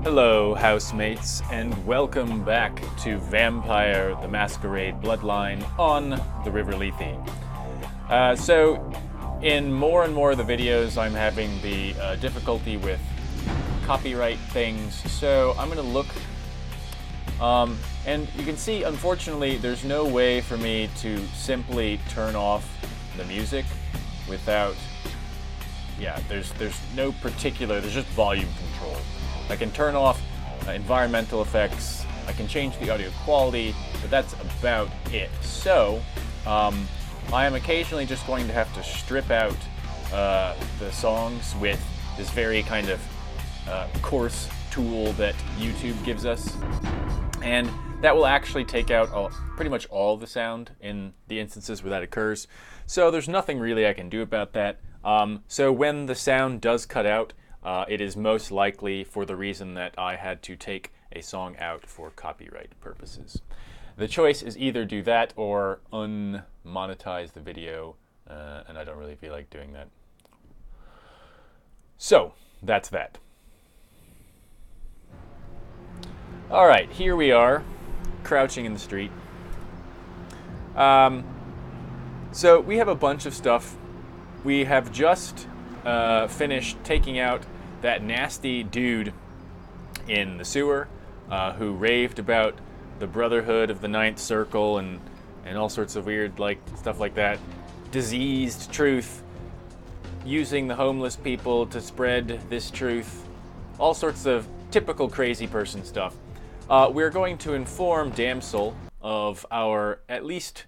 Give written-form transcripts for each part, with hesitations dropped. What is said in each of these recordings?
Hello, housemates, and welcome back to Vampire the Masquerade Bloodline on the River Lethe. So, in more and more of the videos, I'm having the difficulty with copyright things, so I'm going to look, and you can see, unfortunately, there's no way for me to simply turn off the music without, there's no particular, there's just volume control. I can turn off environmental effects, I can change the audio quality, but that's about it. So, I am occasionally just going to have to strip out the songs with this very kind of coarse tool that YouTube gives us. And that will actually take out pretty much all the sound in the instances where that occurs. So there's nothing really I can do about that. So when the sound does cut out, it is most likely for the reason that I had to take a song out for copyright purposes. The choice is either do that or unmonetize the video, and I don't really feel like doing that. So, that's that. Alright, here we are, crouching in the street. So, we have a bunch of stuff. We have just finished taking out that nasty dude in the sewer who raved about the Brotherhood of the Ninth Circle and all sorts of weird stuff like that. Diseased truth, using the homeless people to spread this truth. All sorts of typical crazy person stuff. We're going to inform Damsel of our at least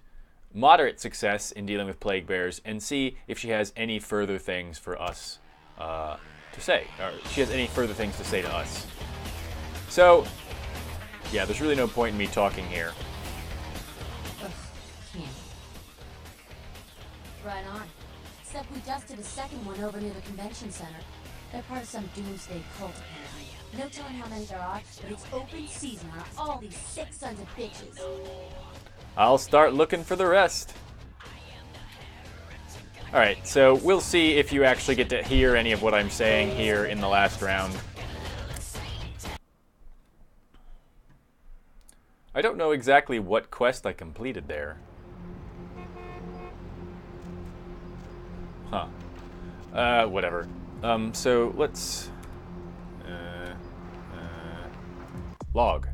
moderate success in dealing with plague bears and see if she has any further things for us to say, or she has any further things to say to us. So, yeah, there's really no point in me talking here. Ugh, can't. Right on. Except we dusted a second one over near the convention center. They're part of some doomsday cult, apparently. No telling how many there are, but it's open season on all these sick sons of bitches. I'll start looking for the rest. Alright, so we'll see if you actually get to hear any of what I'm saying here in the last round. I don't know exactly what quest I completed there. Huh. Whatever. So let's... log.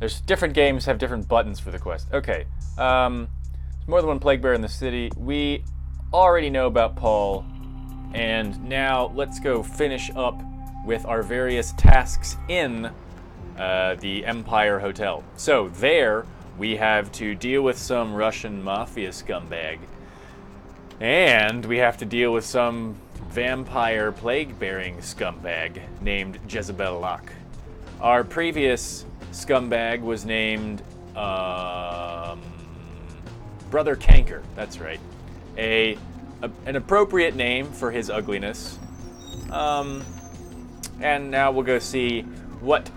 There's different games have different buttons for the quest. Okay. There's more than one plague bear in the city. We already know about Paul, and now let's go finish up with our various tasks in the Empire Hotel. So there we have to deal with some Russian mafia scumbag, and we have to deal with some vampire plague-bearing scumbag named Jezebel Locke. Our previous scumbag was named Brother Canker. That's right. An appropriate name for his ugliness. And now we'll go see what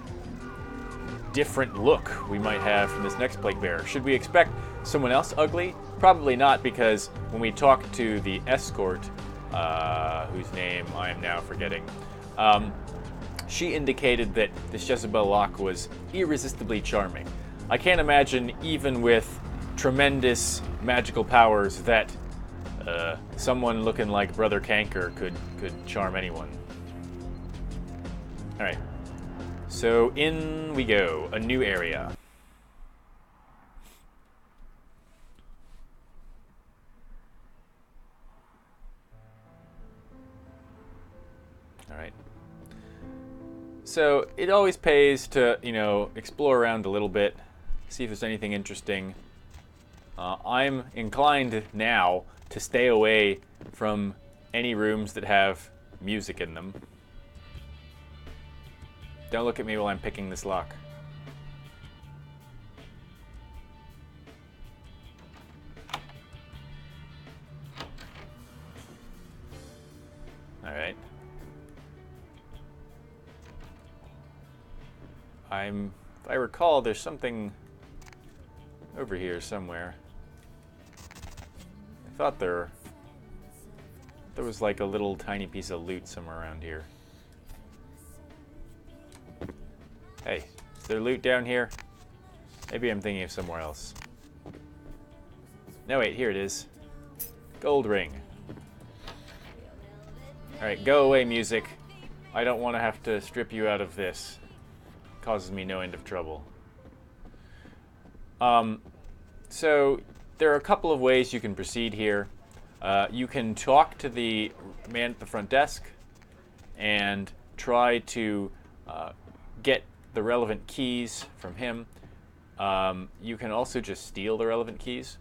different look we might have from this next plague bearer. Should we expect someone else ugly? Probably not, because when we talk to the escort, whose name I am now forgetting, she indicated that this Jezebel Locke was irresistibly charming. I can't imagine, even with tremendous magical powers, that someone looking like Brother Canker could charm anyone. Alright. So in we go. A new area. Alright. So it always pays to, explore around a little bit, see if there's anything interesting. I'm inclined now to stay away from any rooms that have music in them. Don't look at me while I'm picking this lock. Alright. If I recall, there's something over here somewhere. I thought there was like a little tiny piece of loot somewhere around here. Hey, is there loot down here? Maybe I'm thinking of somewhere else. No, wait, here it is. Gold ring. Alright, go away, music. I don't want to have to strip you out of this. It causes me no end of trouble. So, there are a couple of ways you can proceed here. You can talk to the man at the front desk and try to get the relevant keys from him. You can also just steal the relevant keys.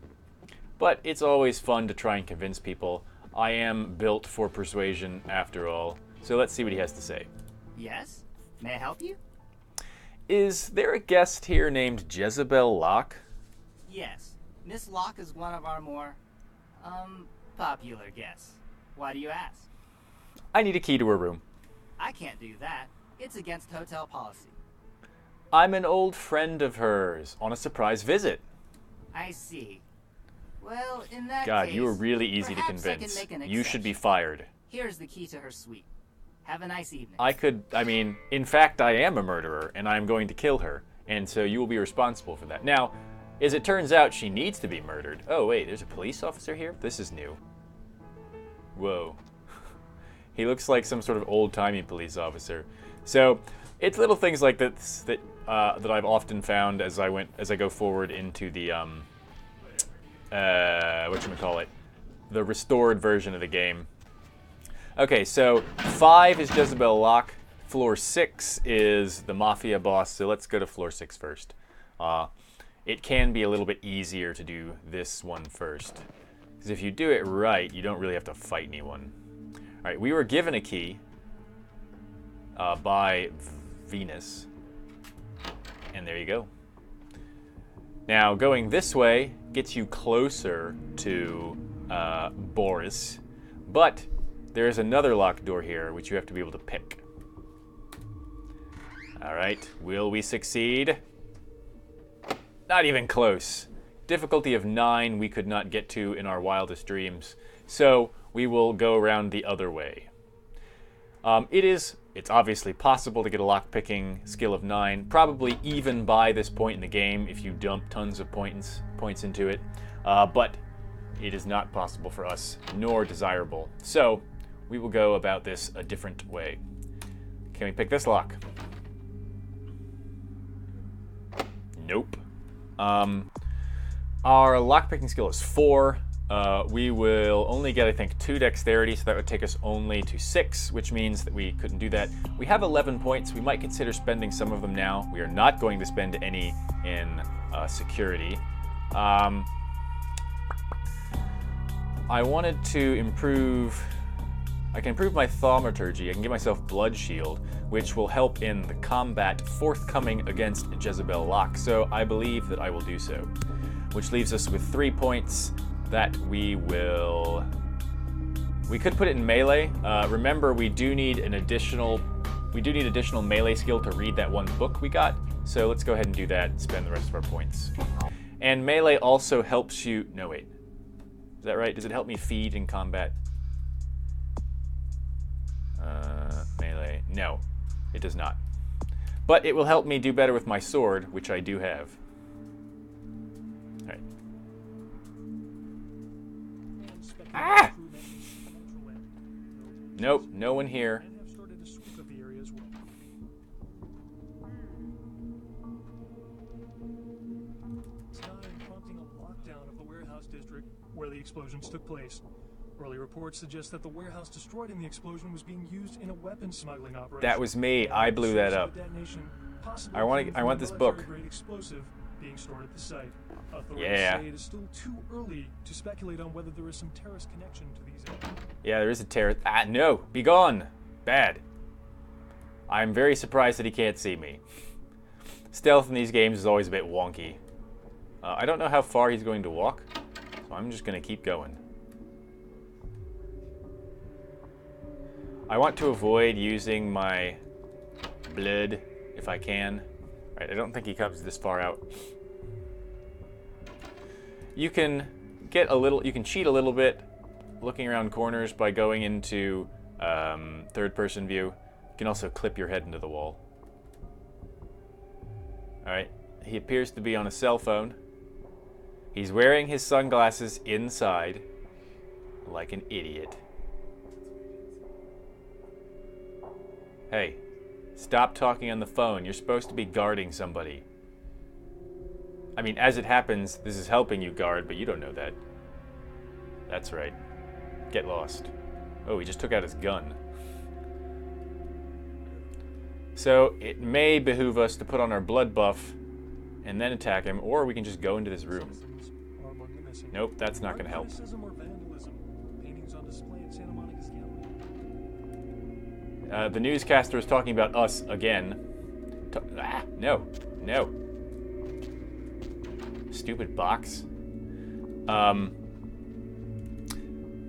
But it's always fun to try and convince people. I am built for persuasion, after all. So let's see what he has to say. Yes? May I help you? Is there a guest here named Jezebel Locke? Yes. Miss Locke is one of our more, popular guests. Why do you ask? I need a key to her room. I can't do that. It's against hotel policy. I'm an old friend of hers on a surprise visit. I see. Well, in that God, case, you were really easy to perhaps I can convince. make an You should be exception. fired. Here's the key to her suite. Have a nice evening. In fact, I am a murderer, and I'm going to kill her, and so you will be responsible for that. Now, as it turns out, she needs to be murdered. Oh, wait, there's a police officer here? This is new. Whoa. He looks like some sort of old-timey police officer. So, it's little things like this that I've often found as I go forward into the, whatchamacallit, the restored version of the game. Okay, so 5 is Jezebel Locke. Floor 6 is the Mafia boss, so let's go to floor 6 first. It can be a little bit easier to do this one first. Because if you do it right, you don't really have to fight anyone. Alright, we were given a key by Venus. And there you go. Now, going this way gets you closer to Boris. But there is another locked door here, which you have to be able to pick. Alright, will we succeed? Not even close. Difficulty of 9 we could not get to in our wildest dreams. So, we will go around the other way. It's obviously possible to get a lockpicking skill of 9, probably even by this point in the game if you dump tons of points into it. But it is not possible for us, nor desirable. So, we will go about this a different way. Can we pick this lock? Nope. Our lockpicking skill is 4. We will only get, I think, 2 dexterity, so that would take us only to 6, which means that we couldn't do that. We have 11 points. We might consider spending some of them now. We are not going to spend any in security. I wanted to improve... I can improve my thaumaturgy. I can give myself Blood Shield, which will help in the combat forthcoming against Jezebel Locke, so I believe that I will do so. Which leaves us with 3 points that we will... We could put it in melee. Remember, we do need additional melee skill to read that one book we got, so let's go ahead and do that and spend the rest of our points. And melee also helps you... No, wait. Is that right? Does it help me feed in combat? Melee. No, it does not. But it will help me do better with my sword, which I do have. Alright. Ah! Nope, no one here. Prompting a lockdown of the warehouse district where the explosions took place. Early reports suggest that the warehouse destroyed in the explosion was being used in a weapons smuggling operation. That was me. I blew that up. I want this book. Explosive being stored at the site. Yeah. Say it is still too early to speculate on whether there is some terrorist connection to these events. Yeah, there is a terrorist. Ah, no! Be gone! Bad. I'm very surprised that he can't see me. Stealth in these games is always a bit wonky. I don't know how far he's going to walk, so I'm just going to keep going. I want to avoid using my blood if I can. Right, I don't think he comes this far out. You can cheat a little bit looking around corners by going into third-person view. You can also clip your head into the wall. Alright, he appears to be on a cell phone. He's wearing his sunglasses inside, like an idiot. Hey, stop talking on the phone. You're supposed to be guarding somebody. I mean, as it happens, this is helping you guard, but you don't know that. That's right. Get lost. Oh, he just took out his gun. So, it may behoove us to put on our blood buff and then attack him, or we can just go into this room. Nope, that's not going to help. The newscaster is talking about us again. No. No. Stupid box.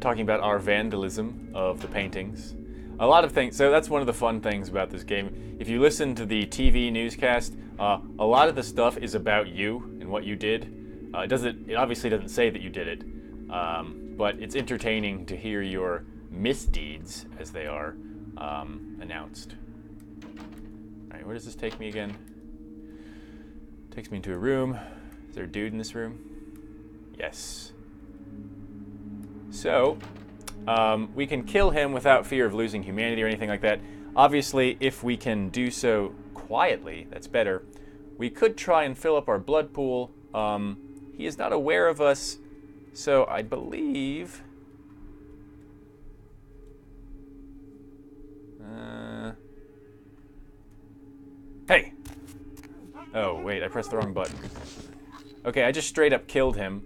Talking about our vandalism of the paintings. A lot of things. So that's one of the fun things about this game. If you listen to the TV newscast, a lot of the stuff is about you and what you did. It obviously doesn't say that you did it, but it's entertaining to hear your misdeeds, as they are, announced. Alright, where does this take me again? Takes me into a room. Is there a dude in this room? Yes. So, we can kill him without fear of losing humanity or anything like that. Obviously, if we can do so quietly, that's better. We could try and fill up our blood pool. He is not aware of us, so I believe... Hey! Oh, wait, I pressed the wrong button. Okay, I just straight up killed him.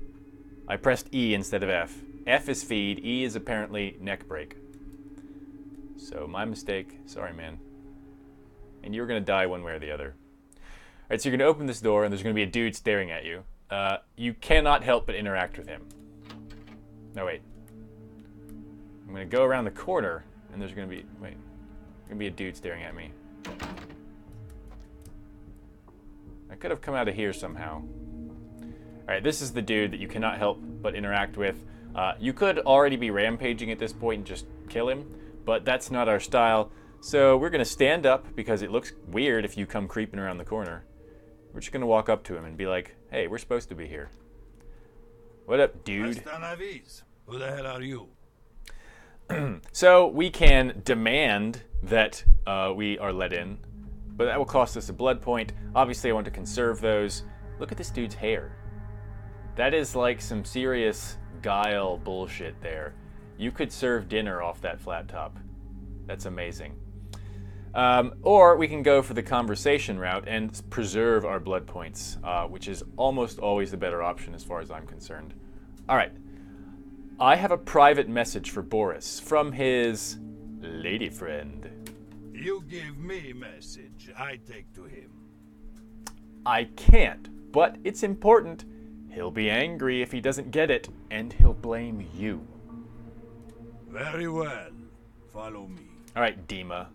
I pressed E instead of F. F is feed, E is apparently neck break. So, my mistake. Sorry, man. And you're gonna die one way or the other. Alright, so you're gonna open this door, and there's gonna be a dude staring at you. You cannot help but interact with him. No, wait. I'm gonna go around the corner, and there's gonna be... Wait. There's gonna be a dude staring at me. I could have come out of here somehow. Alright, this is the dude that you cannot help but interact with. You could already be rampaging at this point and just kill him, but that's not our style. So we're going to stand up because it looks weird if you come creeping around the corner. We're just going to walk up to him and be like, hey, we're supposed to be here. What up, dude? Who the hell are you? So we can demand that we are let in, but that will cost us a blood point. Obviously, I want to conserve those. Look at this dude's hair. That is like some serious guile bullshit there. You could serve dinner off that flat top. That's amazing. Or we can go for the conversation route and preserve our blood points, which is almost always the better option as far as I'm concerned. All right. I have a private message for Boris from his lady friend. You give me message, I take to him. I can't, but it's important. He'll be angry if he doesn't get it, and he'll blame you. Very well. Follow me. All right, Dima.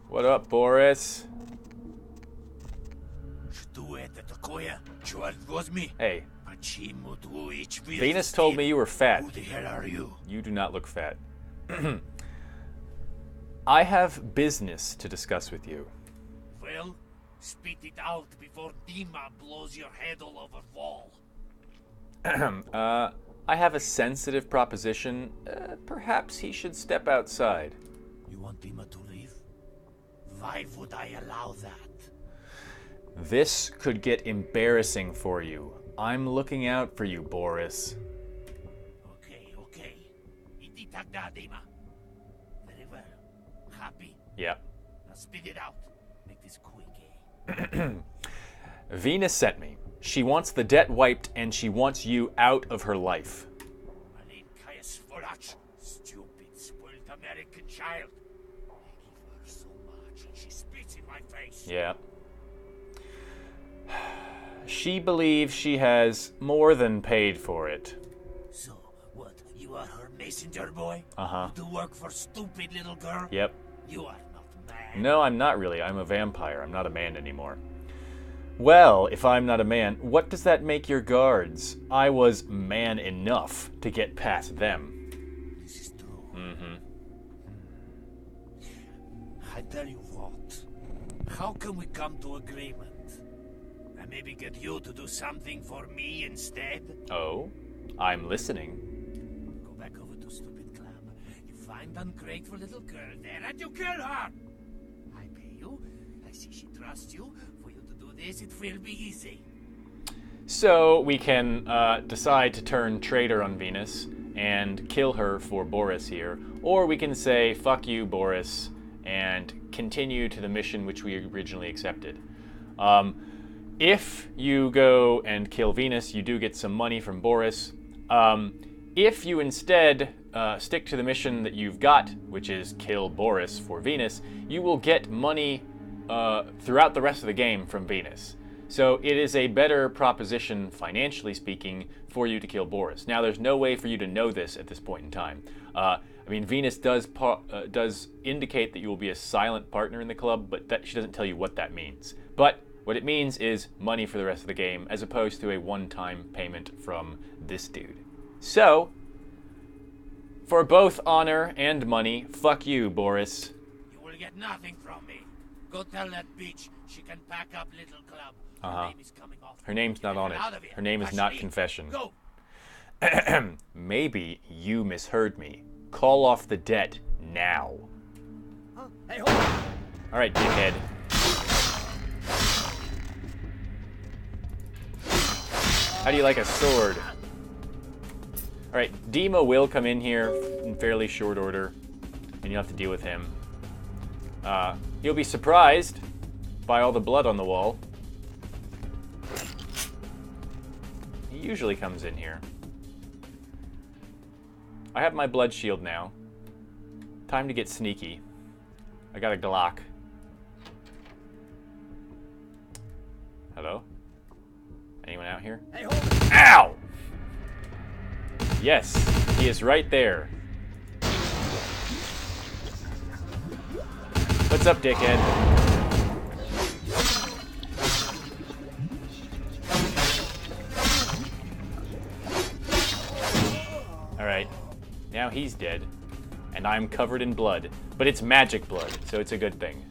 What up, Boris? Hey. Venus told me you were fat. Who the hell are you? You do not look fat. I have business to discuss with you. Well, spit it out before Dima blows your head all over wall. I have a sensitive proposition. Perhaps he should step outside. You want Dima to leave? Why would I allow that? This could get embarrassing for you. I'm looking out for you, Boris. Okay. Dima. Very well. Happy? Yep. Now spit it out. Make this quick, eh? Venus sent me. She wants the debt wiped, and she wants you out of her life. My name Caius Phwop. Stupid, spoiled American child. I give her so much, and she spits in my face. Yeah. She believes she has more than paid for it. So, what? You are her messenger boy? Uh-huh. You do work for stupid little girl? Yep. You are not man. No, I'm not really. I'm a vampire. I'm not a man anymore. Well, if I'm not a man, what does that make your guards? I was man enough to get past them. This is true. Mm-hmm. I tell you what. How can we come to agreement? And maybe get you to do something for me instead? Oh, I'm listening. Go back over to Stupid Club. You find ungrateful little girl there and you kill her! I pay you. I see she trusts you. For you to do this, it will be easy. So we can decide to turn traitor on Venus and kill her for Boris here, or we can say, fuck you, Boris, and continue to the mission which we originally accepted. If you go and kill Venus, you do get some money from Boris. If you instead stick to the mission that you've got, which is kill Boris for Venus, you will get money throughout the rest of the game from Venus. So it is a better proposition, financially speaking, for you to kill Boris. Now, there's no way for you to know this at this point in time. I mean, Venus does indicate that you will be a silent partner in the club, but she doesn't tell you what that means. But what it means is money for the rest of the game, as opposed to a one-time payment from this dude. So, for both honor and money, fuck you, Boris. You will get nothing from me. Go tell that bitch she can pack up little club. Uh-huh. Her name is coming off. Her name's not on it. Her name is not Confession. Go. Maybe you misheard me. Call off the debt now. Huh? Hey, hold on. All right, dickhead. How do you like a sword? All right, Demo will come in here in fairly short order, and you'll have to deal with him. You'll be surprised by all the blood on the wall. He usually comes in here. I have my blood shield now. Time to get sneaky. I got a Glock. Hello? Anyone out here? Hey, hold on. Ow! Yes, he is right there. What's up, dickhead? Alright, now he's dead. And I'm covered in blood. But it's magic blood, so it's a good thing.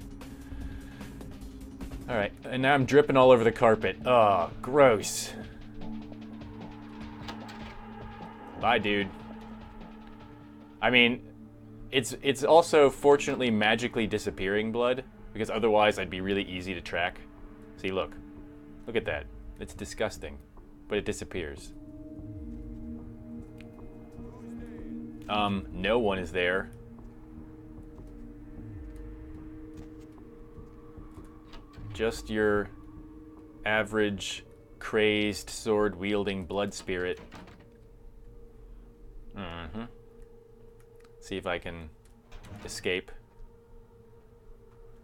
Alright, and now I'm dripping all over the carpet. Oh, gross. Bye, dude. I mean, it's also fortunately magically disappearing blood, because otherwise I'd be really easy to track. See, look. Look at that. It's disgusting, but it disappears. No one is there. Just your average crazed sword-wielding blood spirit. Mm-hmm. See if I can escape.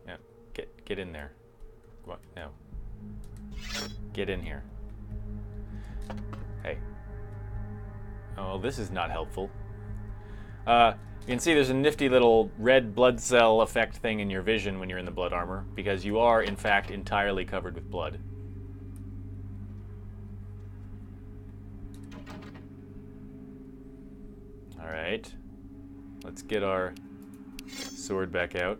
Yeah, get in there. What? No. Get in here. Hey. Oh, this is not helpful. You can see there's a nifty little red blood cell effect thing in your vision when you're in the blood armor, because you are, in fact, entirely covered with blood. Alright. Let's get our sword back out.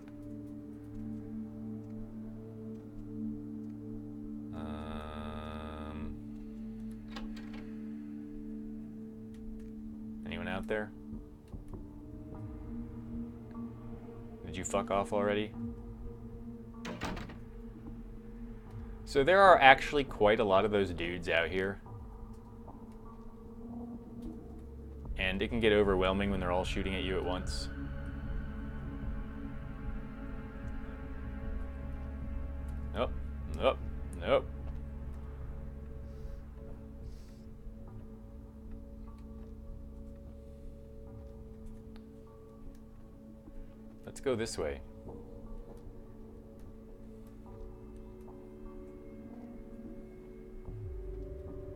Anyone out there? Did you fuck off already? So there are actually quite a lot of those dudes out here. And it can get overwhelming when they're all shooting at you at once. Nope, nope, nope. Let's go this way.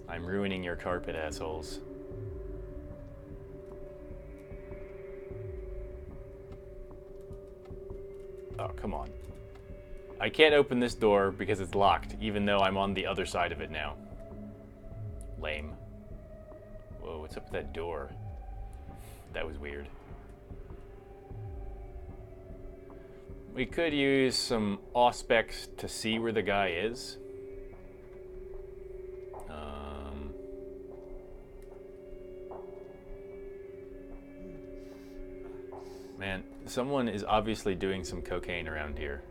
I'm ruining your carpet, assholes. Oh, come on. I can't open this door because it's locked, even though I'm on the other side of it now. Lame. Whoa, what's up with that door? That was weird. We could use some auspex to see where the guy is. Man, someone is obviously doing some cocaine around here.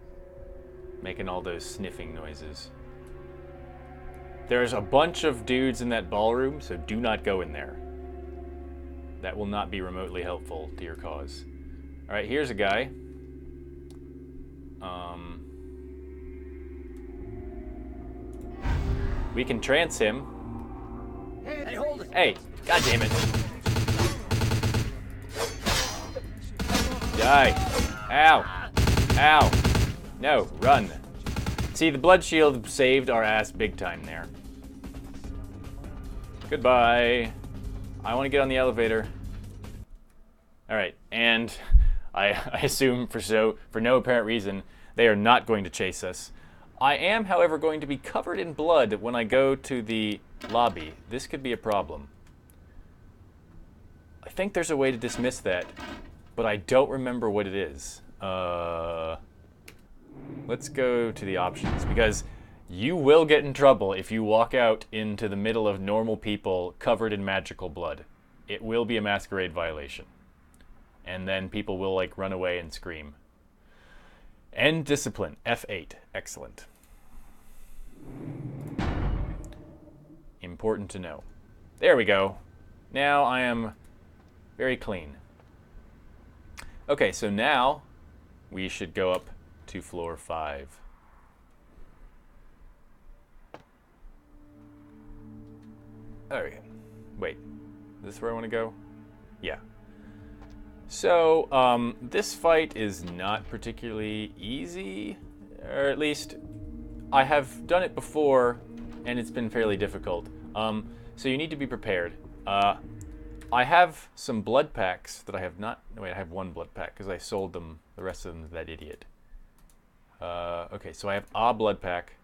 Making all those sniffing noises. There's a bunch of dudes in that ballroom, so do not go in there. That will not be remotely helpful to your cause. Alright, here's a guy. We can trance him. Hey, hold it! Hey, god damn it. Die. Ow. Ow. No, run. See, the blood shield saved our ass big time there. Goodbye. I want to get on the elevator. Alright, and I assume for no apparent reason, they are not going to chase us. I am, however, going to be covered in blood when I go to the lobby. This could be a problem. I think there's a way to dismiss that, but I don't remember what it is. Let's go to the options, because you will get in trouble if you walk out into the middle of normal people covered in magical blood. It will be a masquerade violation. And then people will, like, run away and scream. End discipline, F8. Excellent. Important to know. There we go. Now I am very clean. Okay, so now we should go up to floor 5. Okay. Wait. Is this where I want to go? Yeah. So, this fight is not particularly easy, or at least I have done it before, and it's been fairly difficult. So you need to be prepared. I have some blood packs that I have not... Wait, I have one blood pack, because I sold them, the rest of them to that idiot. Okay, so I have a blood pack.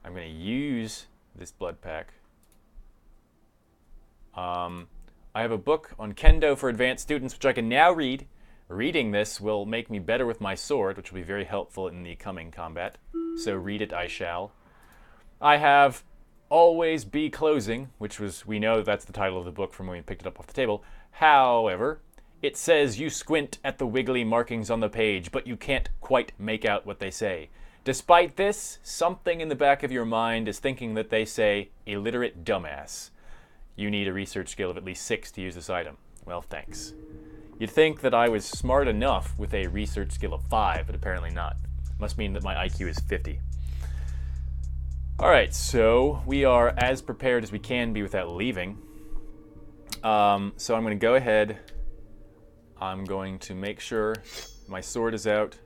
I'm going to use this blood pack. I have a book on Kendo for advanced students, which I can now read. Reading this will make me better with my sword, which will be very helpful in the coming combat. So read it I shall. I have Always Be Closing, which was, we know that's the title of the book from when we picked it up off the table. However, it says you squint at the wiggly markings on the page, but you can't quite make out what they say. Despite this, something in the back of your mind is thinking that they say, illiterate dumbass. You need a research skill of at least 6 to use this item. Well, thanks. You'd think that I was smart enough with a research skill of 5, but apparently not. Must mean that my IQ is 50. Alright, so we are as prepared as we can be without leaving. So I'm going to go ahead. I'm going to make sure my sword is out.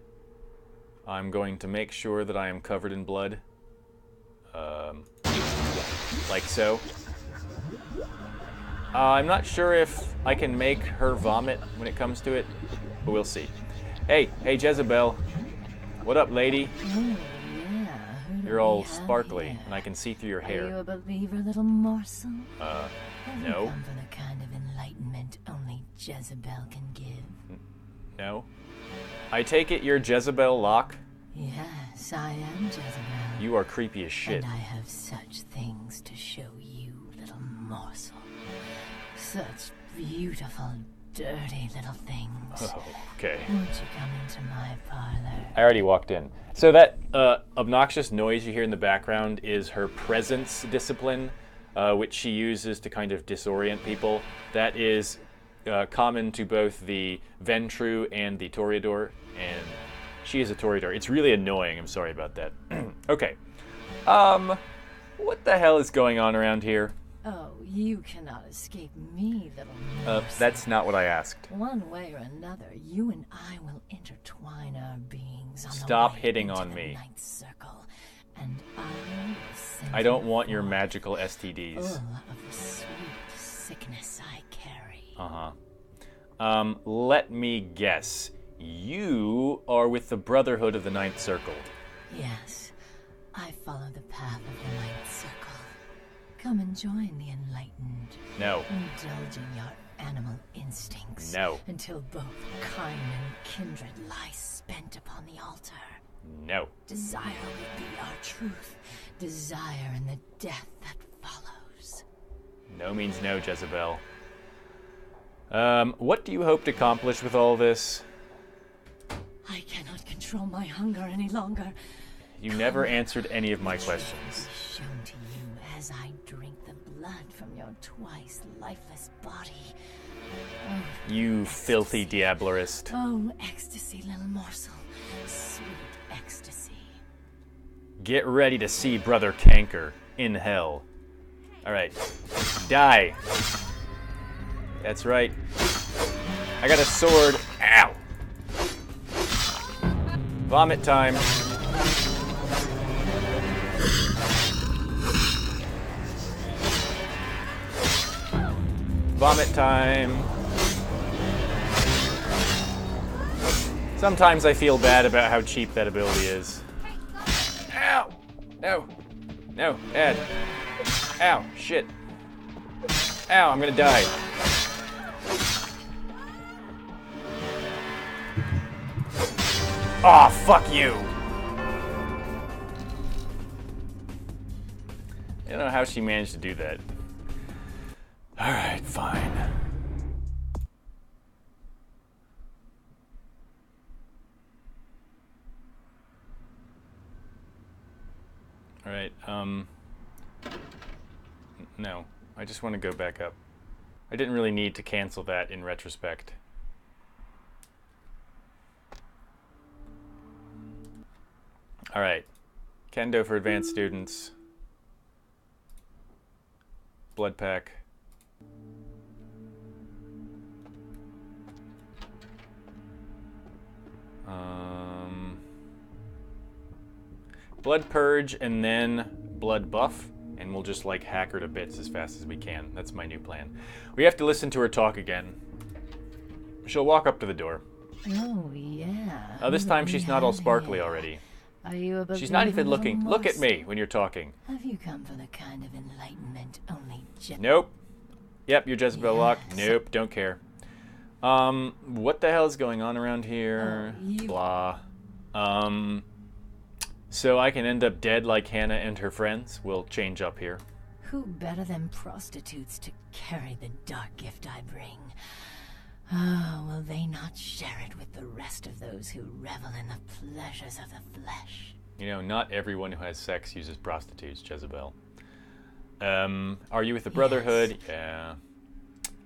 I'm going to make sure that I am covered in blood. Like so. I'm not sure if I can make her vomit when it comes to it, but we'll see. Hey Jezebel. What up, lady? Oh, yeah. You're all sparkly, and I can see through your hair. Are you a believer, little morsel? No. Have you come for the kind of enlightenment only Jezebel can give? No. I take it you're Jezebel Locke? Yes, I am Jezebel. You are creepy as shit. And I have such things to show you, little morsel. Such beautiful, dirty little things. Oh, okay. Won't you come into my parlor? I already walked in. So that obnoxious noise you hear in the background is her presence discipline, which she uses to kind of disorient people. That is common to both the Ventru and the Toreador, and she is a Toreador. It's really annoying. I'm sorry about that. Okay. What the hell is going on around here? Oh, you cannot escape me, little morsel. That's not what I asked. One way or another, you and I will intertwine our beings on Stop the way hitting into on the me. Ninth Circle, and I will send I don't you want your forth magical STDs. full of the sweet sickness I carry. Let me guess. You are with the Brotherhood of the Ninth Circle. Yes, I follow the path of the Ninth Circle. Come and join the enlightened. No. Indulging your animal instincts. No. Until both kind and kindred lie spent upon the altar. No. Desire will be our truth. Desire and the death that follows. No means no, Jezebel. What do you hope to accomplish with all this? I cannot control my hunger any longer. You never answered any of my questions. Shown to you as I drink the blood from your twice lifeless body. Oh, You ecstasy. filthy diablerist. Oh, ecstasy, little morsel. Sweet ecstasy. Get ready to see Brother Canker in hell. Alright. Die. That's right. I got a sword. Ow! Vomit time. Vomit time. Sometimes I feel bad about how cheap that ability is. Ow! No. No, Ed. Ow, shit. Ow, I'm gonna die. Aw, fuck you! I don't know how she managed to do that. Alright, fine. Alright, no. I just want to go back up. I didn't really need to cancel that in retrospect. Alright. Kendo for advanced students. Blood pack. Blood purge and then blood buff, and we'll just like hack her to bits as fast as we can. That's my new plan. We have to listen to her talk again. She'll walk up to the door. Oh, yeah. This time she's not all sparkly already. Are you a She's not even little looking. Look at morsel? me when you're talking. Have you come for the kind of enlightenment only Nope. Yep, you're Jezebel Locke. Yes. Nope, don't care. What the hell is going on around here? Blah. So I can end up dead like Hannah and her friends. We'll change up here. Who better than prostitutes to carry the dark gift I bring? Oh, will they not share it with the rest of those who revel in the pleasures of the flesh? You know, not everyone who has sex uses prostitutes, Jezebel. Are you with the Brotherhood? Yes. Yeah.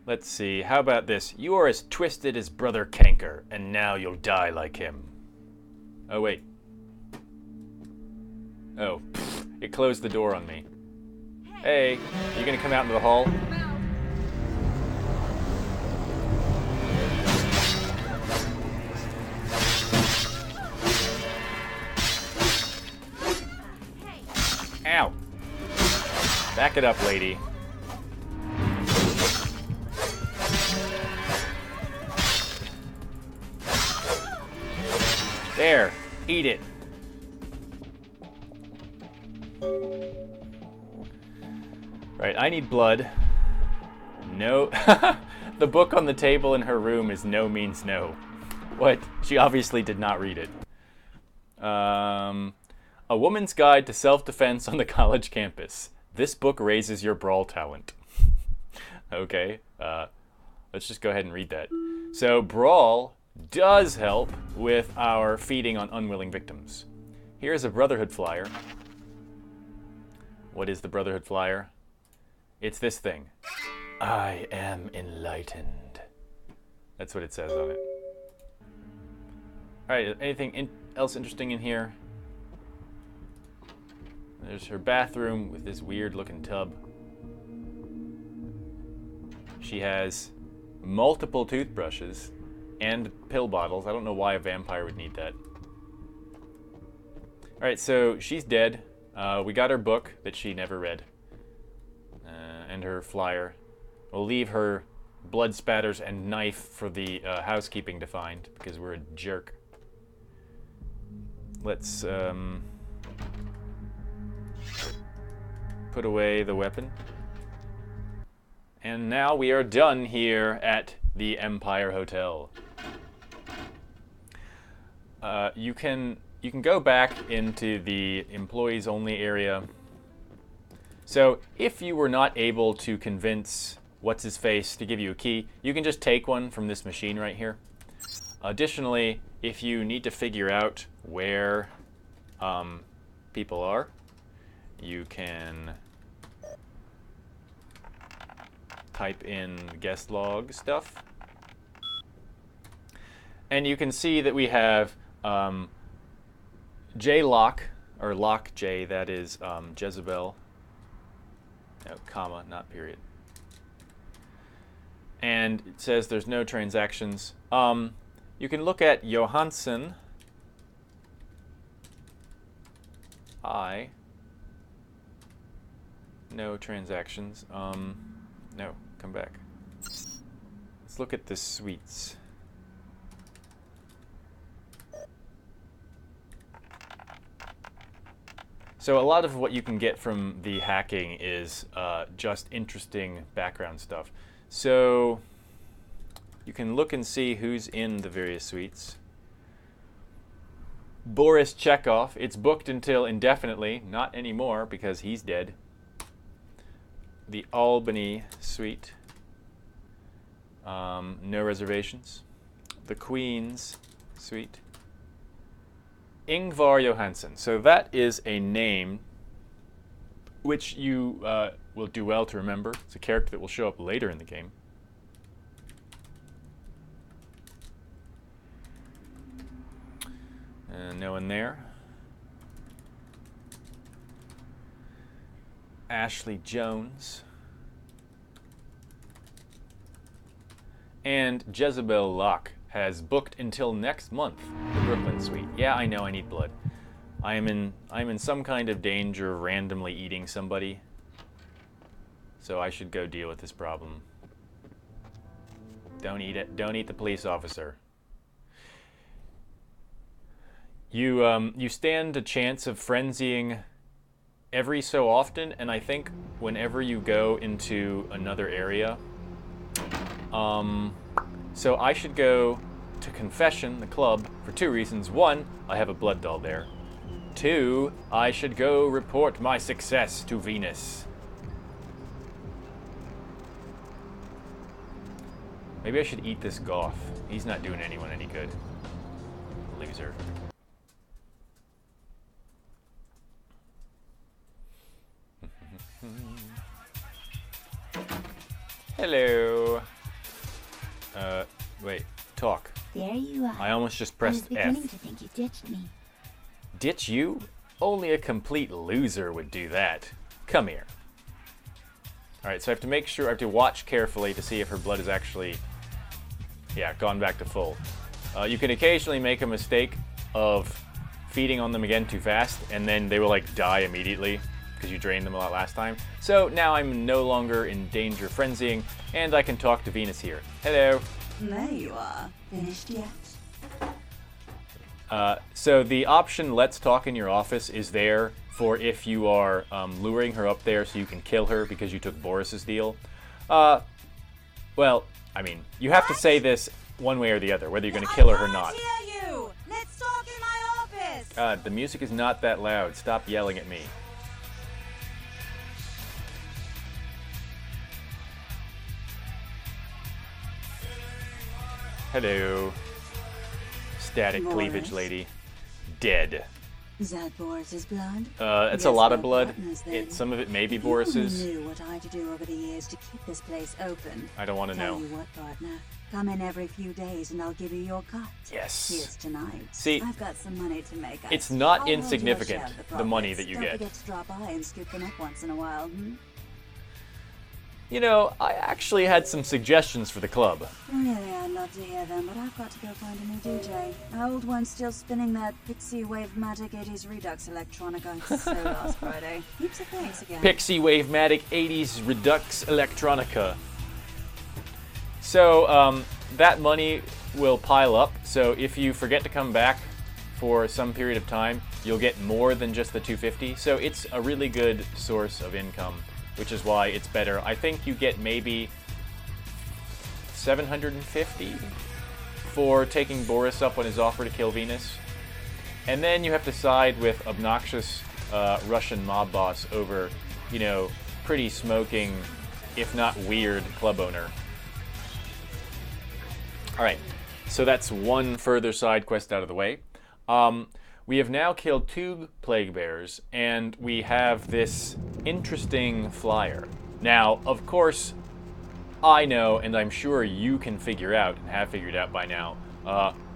Let's see. How about this? You are as twisted as Brother Canker, and now you'll die like him. Oh, wait. Oh, it closed the door on me. Hey, you gonna come out into the hall? Ow! Back it up, lady. There, eat it. Right, I need blood. No. The book on the table in her room is No Means No. What? She obviously did not read it. A Woman's Guide to Self-Defense on the College Campus. This book raises your brawl talent. Okay, let's just go ahead and read that. So, brawl does help with our feeding on unwilling victims. Here's a Brotherhood flyer. What is the Brotherhood flyer? It's this thing. I am enlightened. That's what it says on it. Alright, anything else interesting in here? There's her bathroom with this weird looking tub. She has multiple toothbrushes and pill bottles. I don't know why a vampire would need that. Alright, so she's dead. We got her book that she never read. And her flyer. We'll leave her blood spatters and knife for the housekeeping to find, because we're a jerk. Let's put away the weapon. And now we are done here at the Empire Hotel. You can go back into the employees only area. So if you were not able to convince what's-his-face to give you a key, you can just take one from this machine right here. Additionally, if you need to figure out where people are, you can type in guest log stuff. And you can see that we have J-Lock, or Lock J, that is Jezebel. No, comma, not period. And it says there's no transactions. You can look at Johansson. No transactions. No, come back. Let's look at the suites. So a lot of what you can get from the hacking is just interesting background stuff. So you can look and see who's in the various suites. Boris Chekhov, it's booked until indefinitely, not anymore because he's dead. The Albany suite, no reservations. The Queen's suite. Ingvar Johansson. So that is a name which you will do well to remember. It's a character that will show up later in the game. No one there. Ashley Jones. And Jezebel Locke has booked until next month, the Brooklyn suite. Yeah, I know I need blood. I'm in some kind of danger of randomly eating somebody. So I should go deal with this problem. Don't eat it. Don't eat the police officer. You stand a chance of frenzying every so often, and I think whenever you go into another area. So I should go to Confession, the club, for two reasons. One, I have a blood doll there. Two, I should go report my success to Venus. Maybe I should eat this Goth. He's not doing anyone any good. Loser. Hello. Wait, talk. There you are. I almost just pressed F. I was beginning to think you ditched me. Ditch you? Only a complete loser would do that. Come here. Alright, so I have to make sure, I have to watch carefully to see if her blood is actually, yeah, gone back to full. You can occasionally make a mistake of feeding on them again too fast, and then they will like die immediately because you drained them a lot last time. So now I'm no longer in danger of frenzying, and I can talk to Venus here. Hello. There you are. Finished yet? So the option Let's Talk in Your Office is there for if you are luring her up there so you can kill her because you took Boris's deal. Well, I mean, you have to say this one way or the other, whether you're going to kill her or not. I hear you. Let's talk in my office. The music is not that loud. Stop yelling at me. Hello. Static Boris. cleavage lady. Dead. Is that Boris's blood? It's a Guess lot of we're blood. partners then. Some of it may be If you only Boris's. knew what I had to do over the years to keep this place open. I don't want to Tell know. you what, partner. Come in every few days and I'll give you your cut. Yes. Here's tonight. See, I've got some money to make us. it's not I'll hold insignificant, your share of the money profits. that you Don't get. forget to drop by and scoop them up once in a while, You know, I actually had some suggestions for the club. Really, I'd love to hear them, but I've got to go find a new DJ. My old one's still spinning that Pixie Wave-matic 80s Redux electronica. So last Friday. Heaps of thanks again. Pixie Wave-matic 80s Redux Electronica. So, that money will pile up, so if you forget to come back for some period of time, you'll get more than just the $250. So it's a really good source of income, which is why it's better. I think you get maybe 750 for taking Boris up on his offer to kill Venus. And then you have to side with obnoxious Russian mob boss over, you know, pretty smoking, if not weird, club owner. Alright, so that's one further side quest out of the way. We have now killed 2 plague bears, and we have this interesting flyer. Now, of course, I know, and I'm sure you can figure out, and have figured out by now,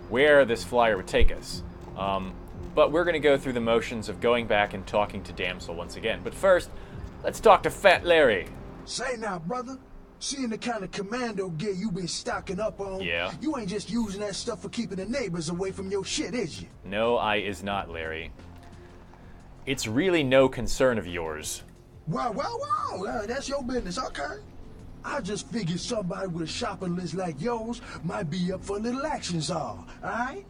where this flyer would take us. But we're going to go through the motions of going back and talking to Damsel once again. But first, let's talk to Fat Larry. Say now, brother, seeing the kind of commando gear you been stocking up on, Yeah. You ain't just using that stuff for keeping the neighbors away from your shit, is you? No, I is not, Larry. It's really no concern of yours. Wow, that's your business, okay? I just figured somebody with a shopping list like yours might be up for a little action, all right?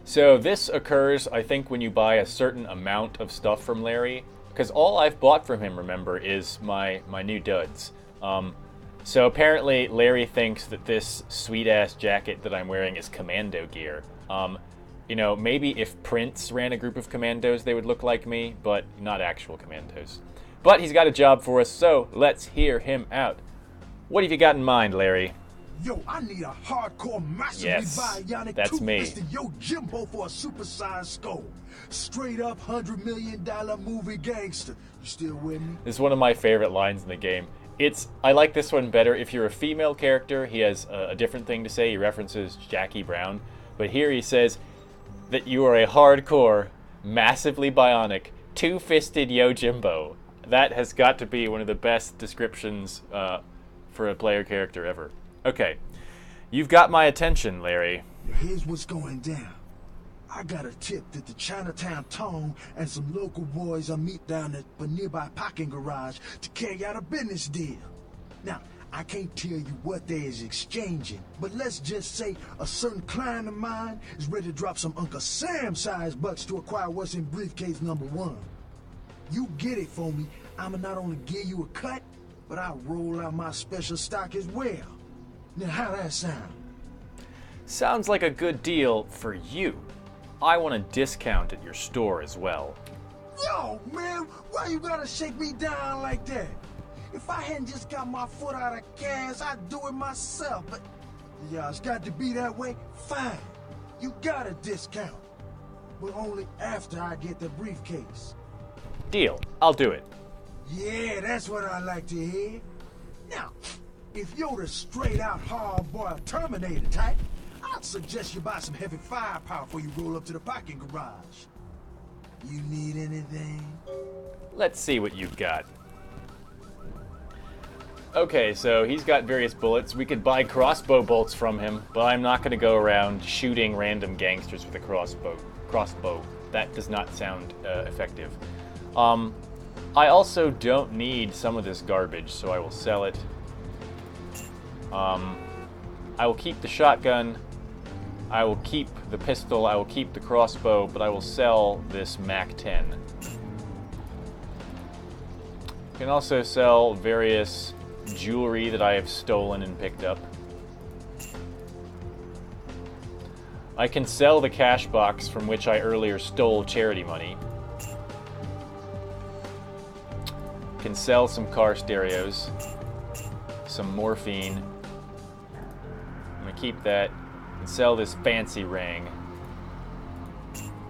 So this occurs, I think, when you buy a certain amount of stuff from Larry, because all I've bought from him, remember, is my new duds. So apparently Larry thinks that this sweet-ass jacket that I'm wearing is commando gear. You know, maybe if Prince ran a group of commandos, they would look like me, but not actual commandos. But he's got a job for us, so let's hear him out. What have you got in mind, Larry? Yo, I need a hardcore, massively Yes, bionic, that's me. two-fisted Yo Jimbo for a supersized skull. Straight up $100 million movie gangster. You still with me? This is one of my favorite lines in the game. I like this one better. If you're a female character, he has a different thing to say. He references Jackie Brown. But here he says that you are a hardcore, massively bionic, two-fisted Yojimbo. That has got to be one of the best descriptions for a player character ever. Okay, you've got my attention, Larry. Here's what's going down. I got a tip that the Chinatown Tone and some local boys are meet down at a nearby parking garage to carry out a business deal. Now, I can't tell you what they is exchanging, but let's just say a certain client of mine is ready to drop some Uncle Sam-sized bucks to acquire what's in briefcase number 1. You get it for me, I'ma not only give you a cut, but I'll roll out my special stock as well. Now, how that sound? Sounds like a good deal for you. I want a discount at your store as well. Yo, man, why you gotta shake me down like that? If I hadn't just got my foot out of gas, I'd do it myself, but yeah, it's got to be that way. Fine, you got a discount, but only after I get the briefcase. Deal. I'll do it. Yeah, that's what I like to hear. Now, if you're the straight-out hard-boiled Terminator type, I'd suggest you buy some heavy firepower before you roll up to the parking garage. You need anything? Let's see what you've got. Okay, so he's got various bullets. We could buy crossbow bolts from him, but I'm not going to go around shooting random gangsters with a crossbow. That does not sound effective. I also don't need some of this garbage, so I will sell it. I will keep the shotgun. I will keep the pistol. I will keep the crossbow, but I will sell this MAC-10. You can also sell various jewelry that I have stolen and picked up. I can sell the cash box from which I earlier stole charity money. Can sell some car stereos, some morphine. I'm gonna keep that and sell this fancy ring.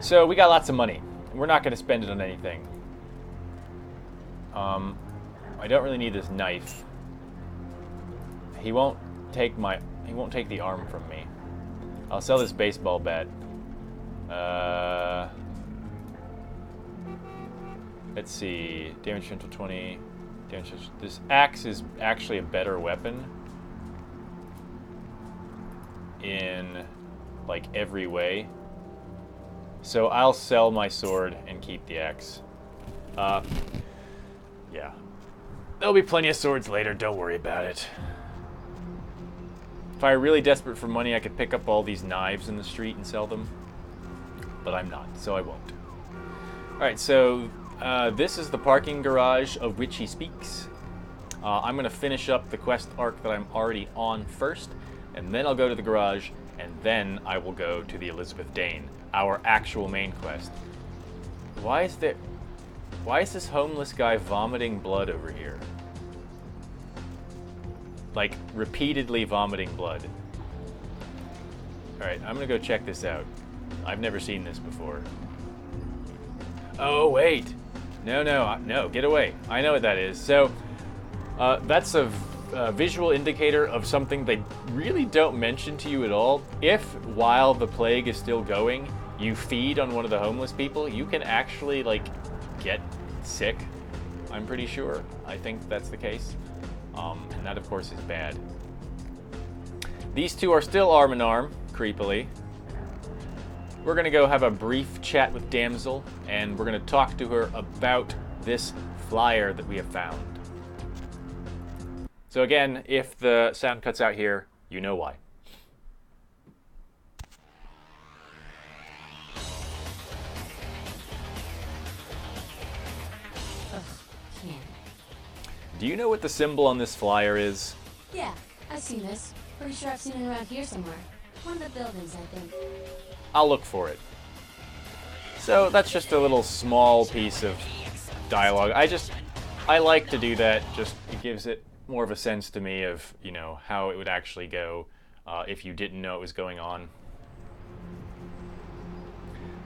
So we got lots of money. We're not gonna spend it on anything. I don't really need this knife. He won't take the arm from me. I'll sell this baseball bat. Let's see. Damage potential 20. This axe is actually a better weapon in like every way. So I'll sell my sword and keep the axe. Yeah. There'll be plenty of swords later, don't worry about it. If I were really desperate for money, I could pick up all these knives in the street and sell them. But I'm not, so I won't. Alright, so this is the parking garage of which he speaks. I'm going to finish up the quest arc that I'm already on first, and then I'll go to the garage, and then I will go to the Elizabeth Dane, our actual main quest. Why is this homeless guy vomiting blood over here? Like, repeatedly vomiting blood. Alright, I'm gonna go check this out. I've never seen this before. Oh, wait! No, get away. I know what that is. So, that's a visual indicator of something they really don't mention to you at all. If, while the plague is still going, you feed on one of the homeless people, you can actually, like, get sick. I'm pretty sure. I think that's the case. And that, of course, is bad. These two are still arm in arm, creepily. We're going to go have a brief chat with Damsel, and we're going to talk to her about this flyer that we have found. So again, if the sound cuts out here, you know why. Do you know what the symbol on this flyer is? Yeah, I've seen this. Pretty sure I've seen it around here somewhere. One of the buildings, I think. I'll look for it. So that's just a little small piece of dialogue. I like to do that. Just it gives it more of a sense to me of, you know, how it would actually go if you didn't know it was going on.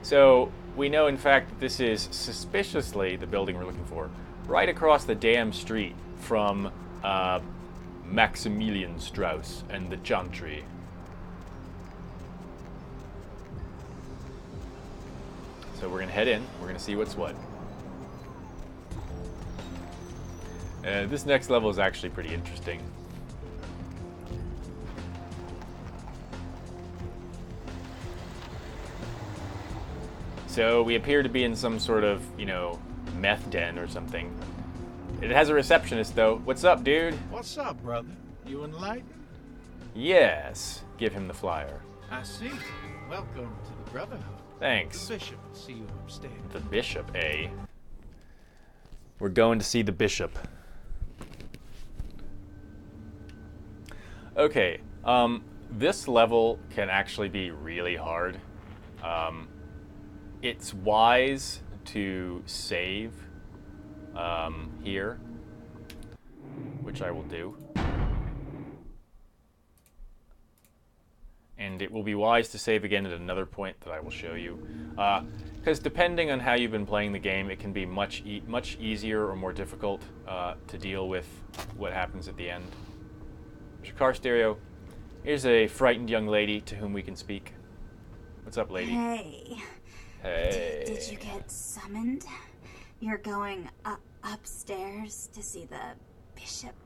So we know, in fact, that this is suspiciously the building we're looking for, right across the damn street from Maximilian Strauss and the Chantry. So we're gonna head in. We're gonna see what's what. This next level is actually pretty interesting. So we appear to be in some sort of, you know, meth den or something. It has a receptionist, though. What's up, dude? What's up, brother? You enlightened? Yes. Give him the flyer. I see. Welcome to the Brotherhood. Thanks. The bishop will see you upstairs. The bishop, eh? We're going to see the bishop. Okay, this level can actually be really hard. It's wise to save here, which I will do. And it will be wise to save again at another point that I will show you. Because depending on how you've been playing the game, it can be much easier or more difficult to deal with what happens at the end. There's your car stereo. Here's a frightened young lady to whom we can speak. What's up, lady? Hey. Hey. Did you get summoned? You're going upstairs to see the bishop.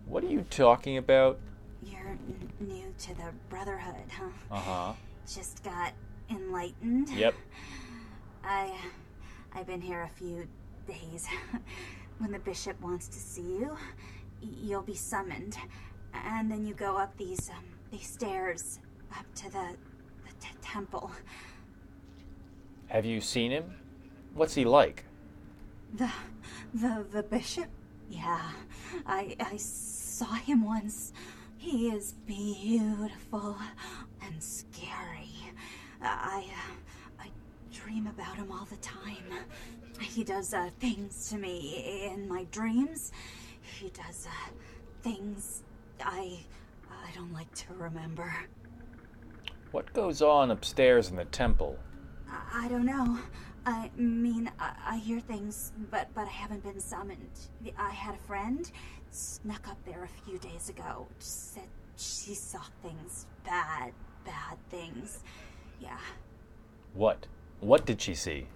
What are you talking about? You're new to the Brotherhood, huh? Uh-huh. Just got enlightened? Yep. I've been here a few days. When the bishop wants to see you, you'll be summoned, and then you go up these stairs up to the temple. Have you seen him? What's he like? The bishop? Yeah, I saw him once. He is beautiful and scary. I dream about him all the time. He does things to me in my dreams. He does things I don't like to remember. What goes on upstairs in the temple? I don't know. I mean, I hear things, but I haven't been summoned. I had a friend snuck up there a few days ago. Said she saw things, bad things. Yeah. What? What did she see?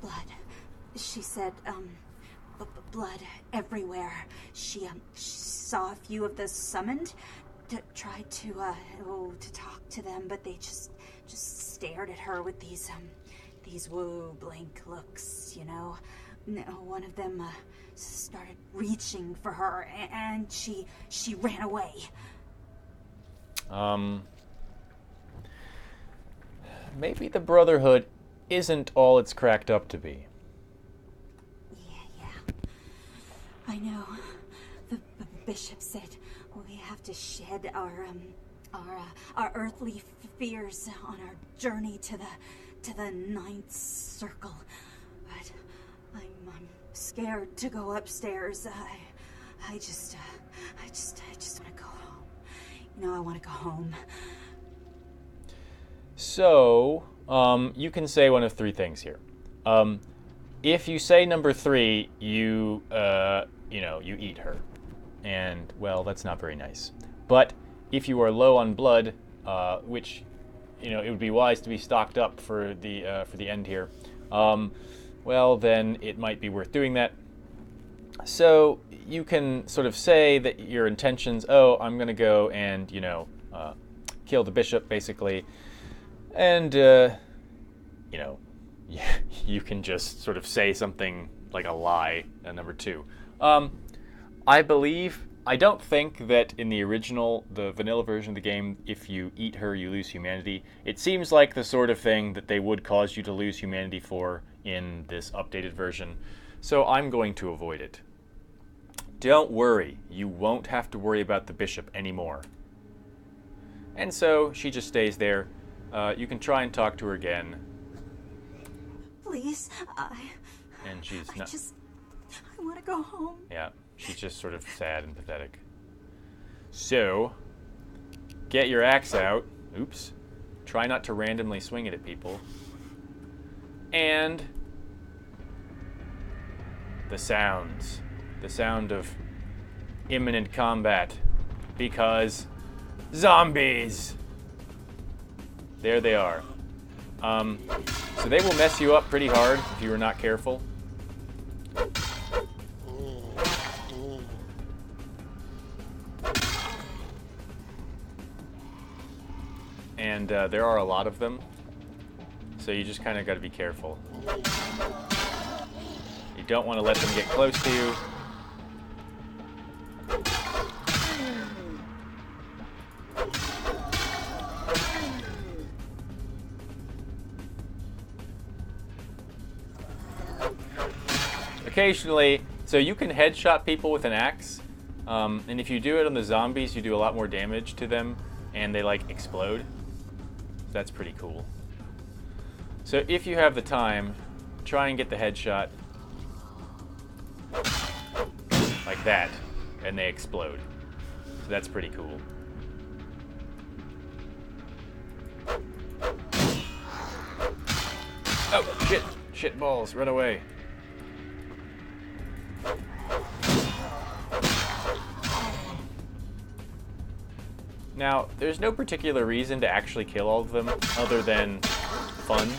Blood. She said, blood everywhere. She saw a few of the summoned, tried to talk to them, but they just stared at her with these blank looks, you know. One of them started reaching for her, and she ran away. Maybe the Brotherhood isn't all it's cracked up to be. Yeah. I know. The bishop said we have to shed our earthly fears on our journey to the ninth circle. But I'm scared to go upstairs. I just want to go home. You know, I want to go home. So, you can say one of three things here. If you say number 3, you eat her. And, well, that's not very nice. But if you are low on blood, which, it would be wise to be stocked up for the end here, well, then it might be worth doing that. So you can sort of say that your intentions, I'm going to go and, kill the bishop, basically. And, you can just sort of say something like a lie at number 2. I don't think that in the original, the vanilla version of the game, if you eat her, you lose humanity. It seems like the sort of thing that they would cause you to lose humanity for in this updated version. So I'm going to avoid it. Don't worry, you won't have to worry about the bishop anymore. And so she just stays there. You can try and talk to her again. Please, And she's I not. I want to go home. Yeah, she's just sort of sad and pathetic. So, get your axe out. Oops. Try not to randomly swing it at people. And the sounds. The sound of imminent combat. Because zombies! There they are. So they will mess you up pretty hard if you are not careful. And there are a lot of them. So you just kind of got to be careful. You don't want to let them get close to you. Occasionally, so you can headshot people with an axe, and if you do it on the zombies, you do a lot more damage to them, and they like explode. That's pretty cool. So if you have the time, try and get the headshot like that, and they explode. So that's pretty cool. Oh, shit. Shit balls, run away. Now, there's no particular reason to actually kill all of them other than fun.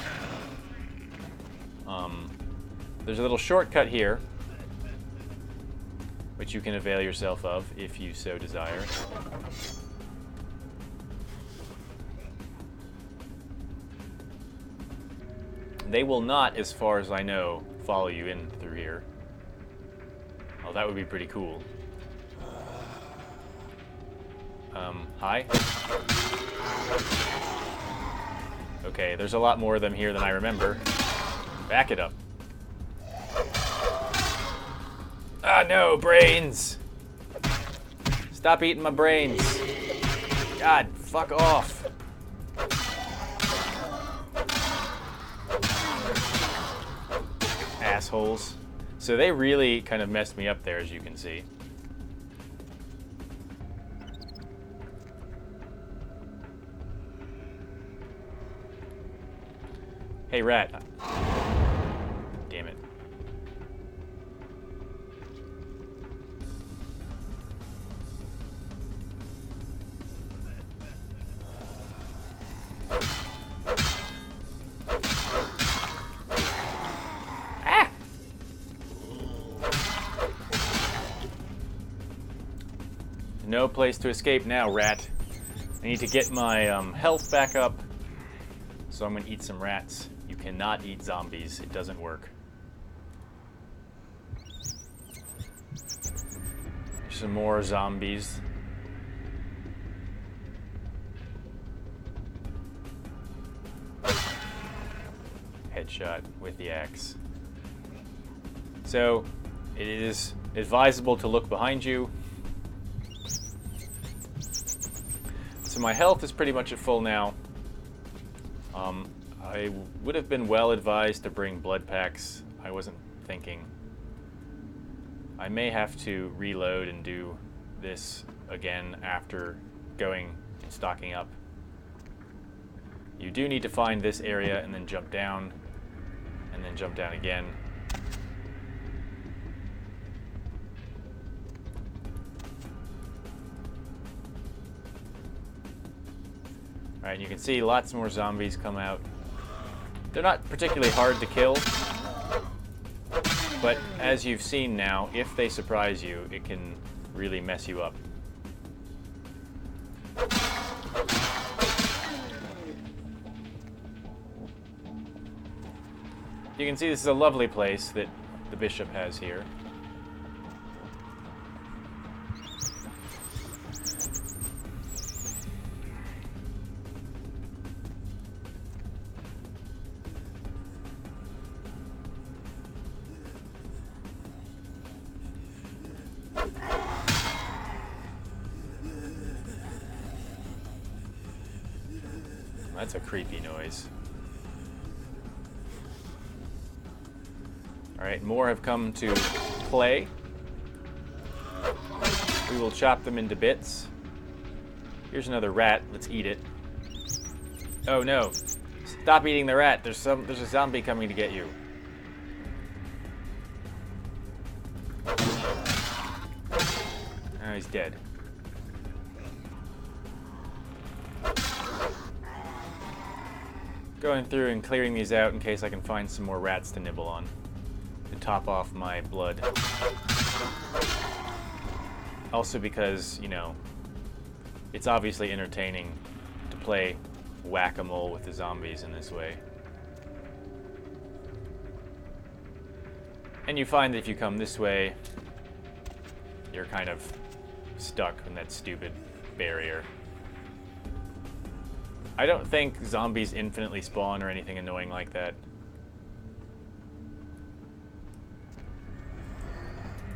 There's a little shortcut here, which you can avail yourself of if you so desire. They will not, as far as I know, follow you in through here. Oh, that would be pretty cool. Hi? Okay, there's a lot more of them here than I remember. Back it up. Ah, no, brains! Stop eating my brains. God, fuck off. Assholes. So they really kind of messed me up there, as you can see. Hey, rat. Damn it. Ah! No place to escape now, rat. I need to get my health back up, so I'm gonna eat some rats. You cannot eat zombies. It doesn't work. Some more zombies. Headshot with the axe. So, it is advisable to look behind you. so my health is pretty much at full now. I would have been well advised to bring blood packs. I wasn't thinking. I may have to reload and do this again after going and stocking up. You do need to find this area and then jump down, and then jump down again. Alright, you can see lots more zombies come out. They're not particularly hard to kill, but as you've seen now, if they surprise you, it can really mess you up. You can see this is a lovely place that the bishop has here. That's a creepy noise. Alright, more have come to play. We will chop them into bits. Here's another rat. Let's eat it. Oh no. Stop eating the rat. There's a zombie coming to get you. Oh, he's dead. Going through and clearing these out in case I can find some more rats to nibble on. To top off my blood. Also because, you know, it's obviously entertaining to play whack-a-mole with the zombies in this way. And you find that if you come this way, you're kind of stuck in that stupid barrier. I don't think zombies infinitely spawn or anything annoying like that.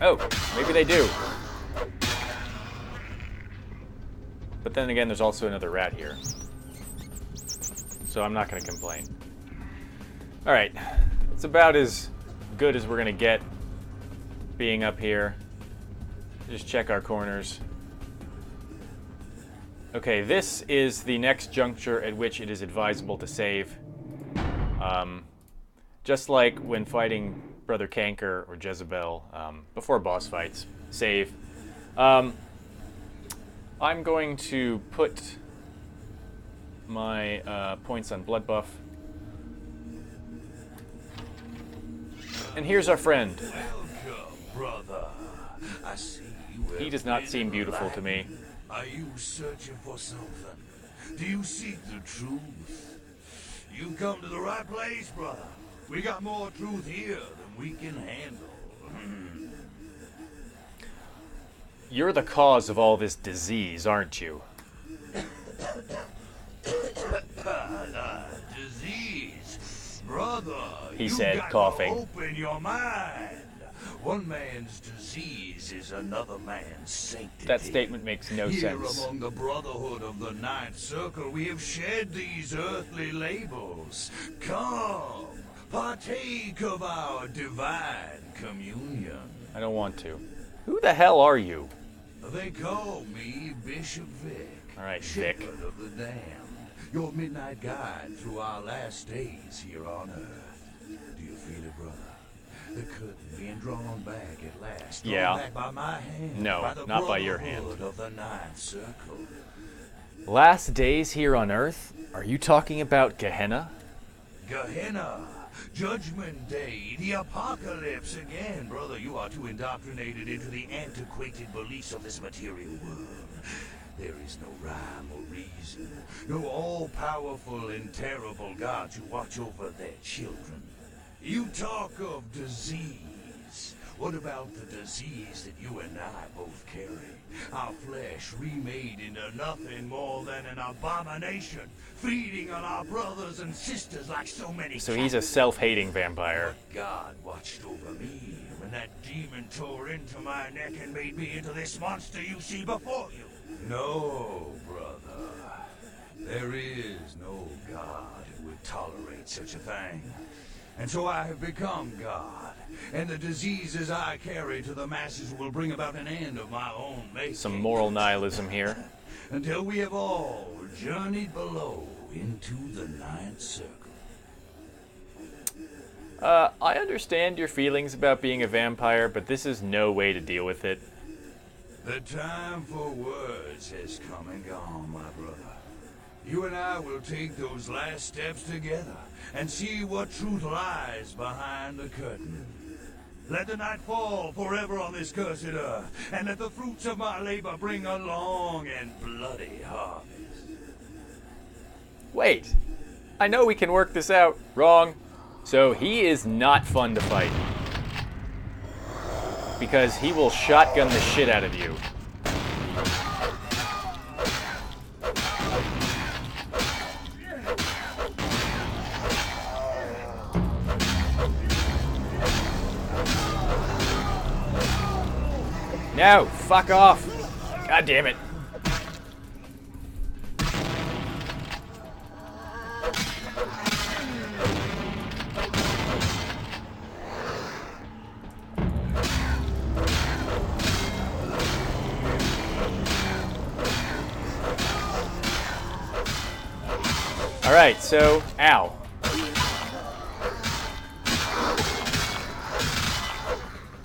Oh, maybe they do. But then again, there's also another rat here. So I'm not going to complain. Alright, it's about as good as we're going to get being up here. Just check our corners. Okay, this is the next juncture at which it is advisable to save. Just like when fighting Brother Canker or Jezebel before boss fights, save. I'm going to put my points on blood buff. And here's our friend. Welcome, brother. I see you. He does not seem beautiful to me. Are you searching for something? Do you seek the truth? You come to the right place, brother. We got more truth here than we can handle. You're the cause of all this disease, aren't you? Disease? Brother, He you said, got coughing. to open your mind. One man's disease is another man's sanctity. That statement makes no Here sense. among the Brotherhood of the Ninth Circle, we have shed these earthly labels. Come, partake of our divine communion. I don't want to. Who the hell are you? They call me Bishop Vic. All right, Vic. Shepherd of the damned. Your midnight guide through our last days here on Earth. Do you feel it, brother? The curtain being drawn back at last. Yeah. Drawn back by my hand. No, by the not by your hand. Brotherhood of the Ninth Circle. Last days here on Earth? Are you talking about Gehenna? Gehenna. Judgment Day. The apocalypse again. Brother, you are too indoctrinated into the antiquated beliefs of this material world. There is no rhyme or reason. No all-powerful and terrible God to watch over their children. You talk of disease. What about the disease that you and I both carry? Our flesh remade into nothing more than an abomination, feeding on our brothers and sisters like so many. So he's a self-hating vampire. But God watched over me when that demon tore into my neck and made me into this monster you see before you. No, brother. There is no God who would tolerate such a thing. And so I have become God, and the diseases I carry to the masses will bring about an end of my own making. Some moral nihilism here. Until we have all journeyed below into the ninth circle. I understand your feelings about being a vampire, but this is no way to deal with it. The time for words has come and gone, my brother. You and I will take those last steps together and see what truth lies behind the curtain. Let the night fall forever on this cursed earth, and let the fruits of my labor bring a long and bloody harvest. Wait, I know we can work this out. Wrong. So he is not fun to fight. Because he will shotgun the shit out of you. No, fuck off. God damn it. Alright, so, ow.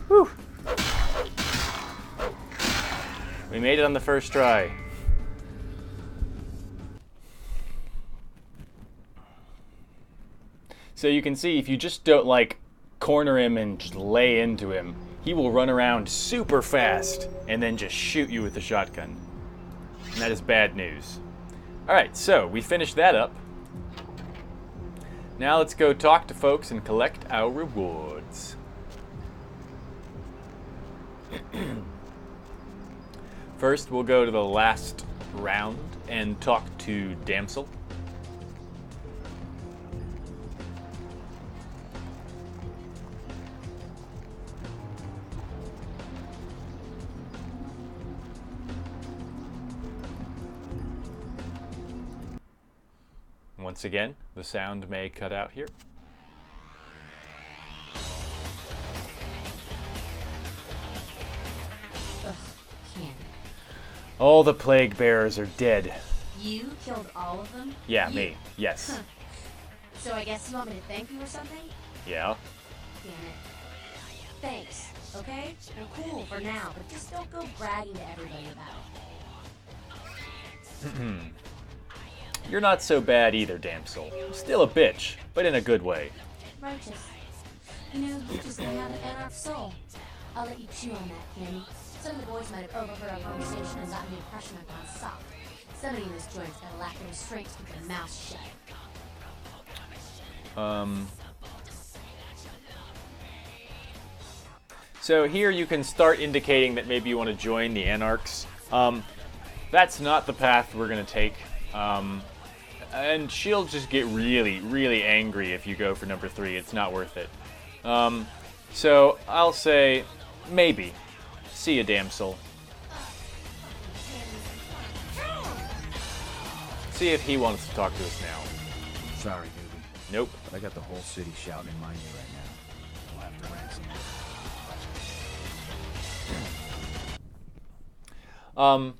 Whew. We made it on the first try. So you can see if you just don't, like, corner him and just lay into him, he will run around super fast and then just shoot you with the shotgun. And that is bad news. Alright, so we finished that up. Now let's go talk to folks and collect our rewards. First, we'll go to the last round and talk to Damsel. Once again, the sound may cut out here. Ugh, can't. All the plague bearers are dead. You killed all of them? Yeah, me. Yes. Huh. So I guess you want me to thank you or something? Yeah. Damn it. Thanks, okay? We're cool for now, but just don't go bragging to everybody about it. You're not so bad either, Damsel. Still a bitch, but in a good way. Righteous. You know, you just came out of Anarch's soul. I'll let you chew on that, Candy. Some of the boys might have overheard our conversation and gotten the impression I've gone soft. Somebody in this joint's got a lack of restraint to keep their mouth shut. So here you can start indicating that maybe you want to join the Anarchs. That's not the path we're going to take. And she'll just get really, really angry if you go for number 3. It's not worth it. So I'll say maybe. See ya, Damsel. See if he wants to talk to us now. Sorry, Doobie. Nope. But I got the whole city shouting in my ear right now. I'll have to ransom you.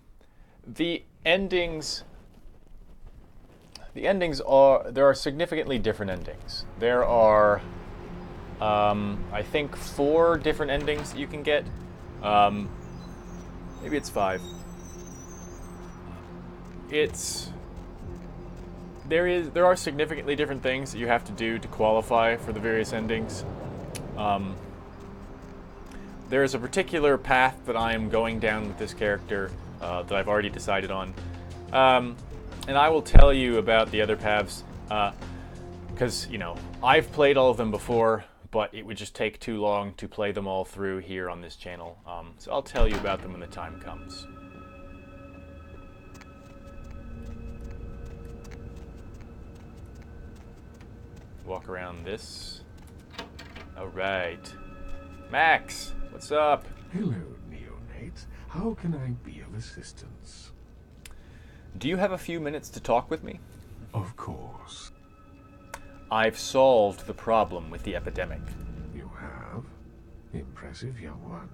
The endings are, there are significantly different endings. There are, I think 4 different endings that you can get. Maybe it's 5. There are significantly different things that you have to do to qualify for the various endings. There is a particular path that I am going down with this character that I've already decided on. And I will tell you about the other paths, because, you know, I've played all of them before, but it would just take too long to play them all through here on this channel. So I'll tell you about them when the time comes. Walk around this. Alright. Max, what's up? Hello, neonate. How can I be of assistance? Do you have a few minutes to talk with me? Of course. I've solved the problem with the epidemic. You have? Impressive, young one.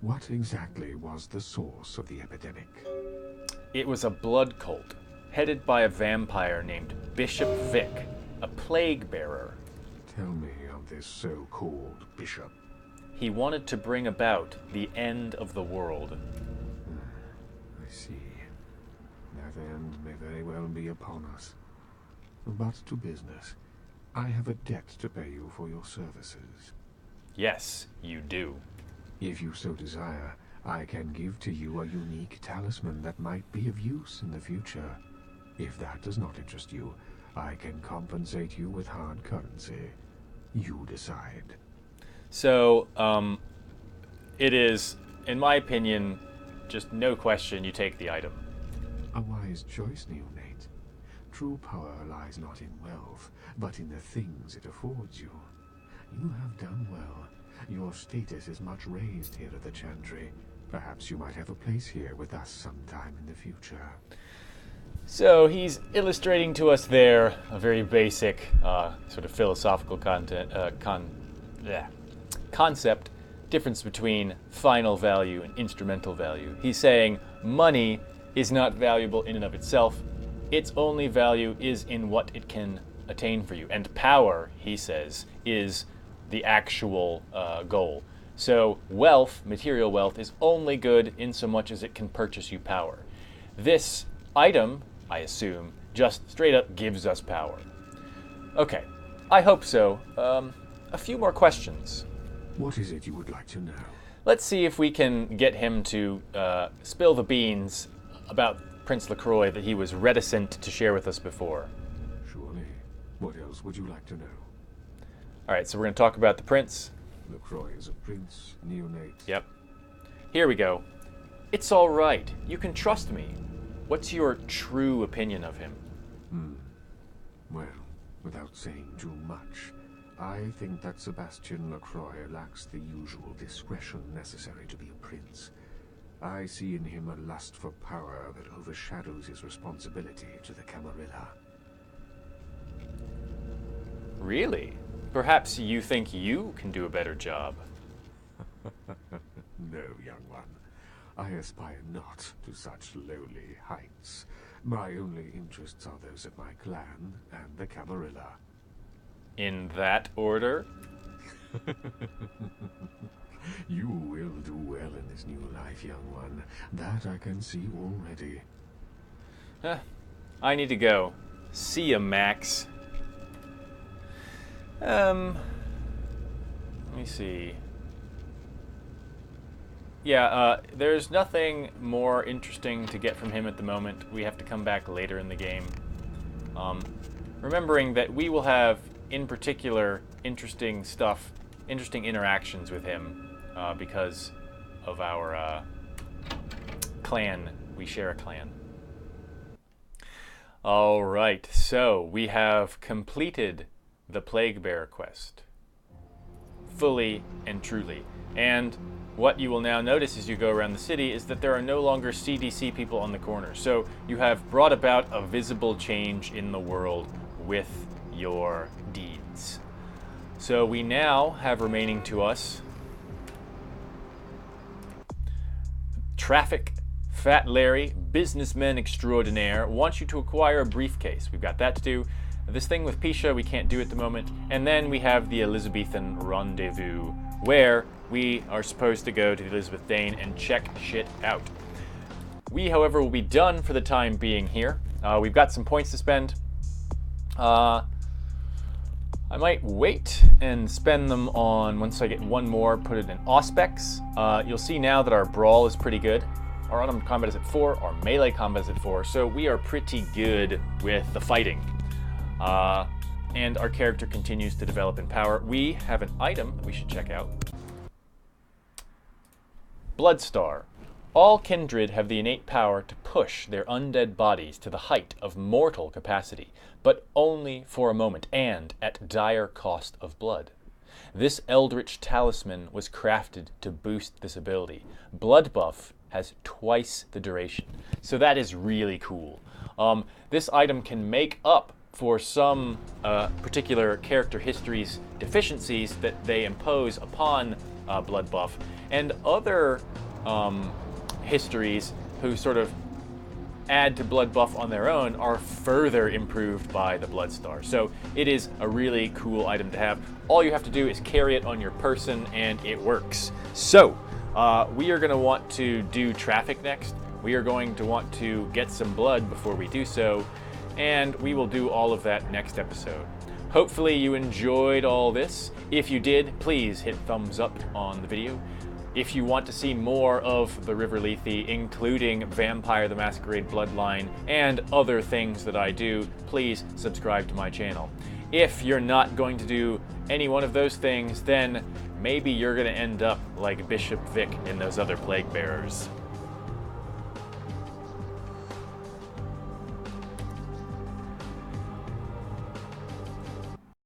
What exactly was the source of the epidemic? It was a blood cult, headed by a vampire named Bishop Vic, a plague bearer. Tell me of this so-called bishop. He wanted to bring about the end of the world. I see. That end may very well be upon us. But to business. I have a debt to pay you for your services. Yes, you do. If you so desire, I can give to you a unique talisman that might be of use in the future. If that does not interest you, I can compensate you with hard currency. You decide. So, it is, in my opinion, just no question you take the item. A wise choice, neonate. True power lies not in wealth, but in the things it affords you. You have done well. Your status is much raised here at the Chantry. Perhaps you might have a place here with us sometime in the future. So he's illustrating to us there a very basic sort of philosophical concept, difference between final value and instrumental value. He's saying money is not valuable in and of itself. Its only value is in what it can attain for you. And power, he says, is the actual goal. So wealth, material wealth, is only good in so much as it can purchase you power. This item, I assume, just straight up gives us power. Okay, I hope so. A few more questions. What is it you would like to know? Let's see if we can get him to spill the beans about Prince LaCroix that he was reticent to share with us before. Surely. What else would you like to know? All right, so we're going to talk about the prince. LaCroix is a prince, neonate. Yep. Here we go. It's all right. You can trust me. What's your true opinion of him? Well, without saying too much, I think that Sebastian LaCroix lacks the usual discretion necessary to be a prince. I see in him a lust for power that overshadows his responsibility to the Camarilla. Really? Perhaps you think you can do a better job. No, young one. I aspire not to such lowly heights. My only interests are those of my clan and the Camarilla. In that order? You will do well in this new life, young one. That I can see already. I need to go. See ya, Max. Let me see. Yeah, there's nothing more interesting to get from him at the moment. We have to come back later in the game. Remembering that we will have, in particular, interesting stuff, interesting interactions with him, because of our clan. We share a clan. Alright, so we have completed the Plague Bearer quest. Fully and truly. And what you will now notice as you go around the city is that there are no longer CDC people on the corner. So you have brought about a visible change in the world with your deeds. So we now have remaining to us Traffic Fat Larry, businessman extraordinaire, wants you to acquire a briefcase. We've got that to do. This thing with Pisha we can't do at the moment. And then we have the Elizabethan rendezvous, where we are supposed to go to the Elizabeth Dane and check shit out. We, however, will be done for the time being here. We've got some points to spend. I might wait and spend them on, once I get one more, put it in Auspex. You'll see now that our brawl is pretty good. Our autumn combat is at 4, our melee combat is at 4, so we are pretty good with the fighting. And our character continues to develop in power. We have an item that we should check out. Bloodstar. All kindred have the innate power to push their undead bodies to the height of mortal capacity, but only for a moment and at dire cost of blood. This eldritch talisman was crafted to boost this ability. Blood buff has twice the duration. So that is really cool. This item can make up for some particular character history's deficiencies that they impose upon blood buff, and other histories who sort of add to blood buff on their own are further improved by the blood star. So it is a really cool item to have. All you have to do is carry it on your person and it works. So we are going to want to do traffic next. We are going to want to get some blood before we do so, and we will do all of that next episode. Hopefully you enjoyed all this. If you did, please hit thumbs up on the video. If you want to see more of the River Lethe, including Vampire the Masquerade Bloodline and other things that I do, please subscribe to my channel. If you're not going to do any one of those things, then maybe you're going to end up like Bishop Vic in those other Plague Bearers.